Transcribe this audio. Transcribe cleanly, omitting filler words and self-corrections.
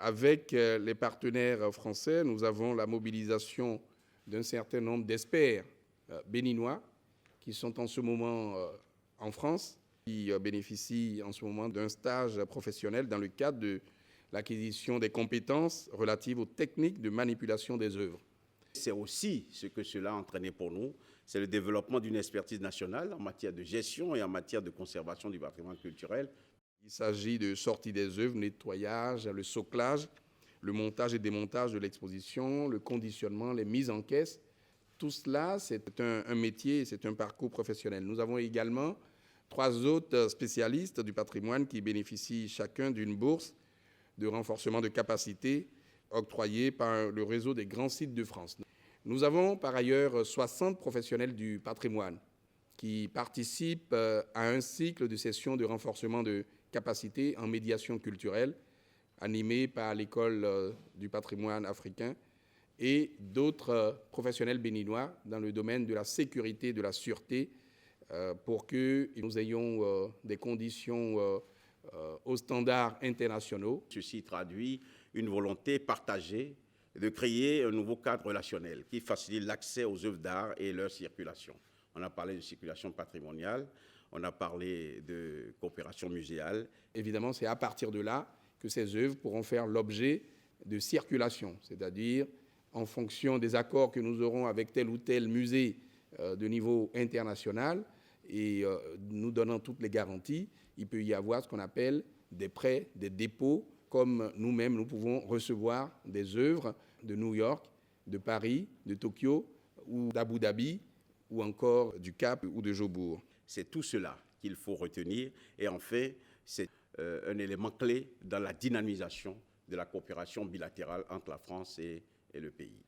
Avec les partenaires français, nous avons la mobilisation d'un certain nombre d'experts béninois qui sont en ce moment en France, qui bénéficient en ce moment d'un stage professionnel dans le cadre de l'acquisition des compétences relatives aux techniques de manipulation des œuvres. C'est aussi ce que cela a entraîné pour nous, c'est le développement d'une expertise nationale en matière de gestion et en matière de conservation du patrimoine culturel. Il s'agit de sortie des œuvres, nettoyage, le soclage, le montage et démontage de l'exposition, le conditionnement, les mises en caisse. Tout cela, c'est un métier, c'est un parcours professionnel. Nous avons également 3 autres spécialistes du patrimoine qui bénéficient chacun d'une bourse de renforcement de capacité octroyée par le réseau des grands sites de France. Nous avons par ailleurs 60 professionnels du patrimoine qui participent à un cycle de sessions de renforcement de capacité en médiation culturelle animé par l'École du patrimoine africain et d'autres professionnels béninois dans le domaine de la sécurité et de la sûreté pour que nous ayons des conditions aux standards internationaux. Ceci traduit une volonté partagée de créer un nouveau cadre relationnel qui facilite l'accès aux œuvres d'art et leur circulation. On a parlé de circulation patrimoniale, on a parlé de coopération muséale. Évidemment, c'est à partir de là que ces œuvres pourront faire l'objet de circulation, c'est-à-dire en fonction des accords que nous aurons avec tel ou tel musée de niveau international et nous donnant toutes les garanties, il peut y avoir ce qu'on appelle des prêts, des dépôts, comme nous-mêmes, nous pouvons recevoir des œuvres de New York, de Paris, de Tokyo ou d'Abu Dhabi ou encore du Cap ou de Jobourg. C'est tout cela qu'il faut retenir et en fait, c'est un élément clé dans la dynamisation de la coopération bilatérale entre la France et le pays.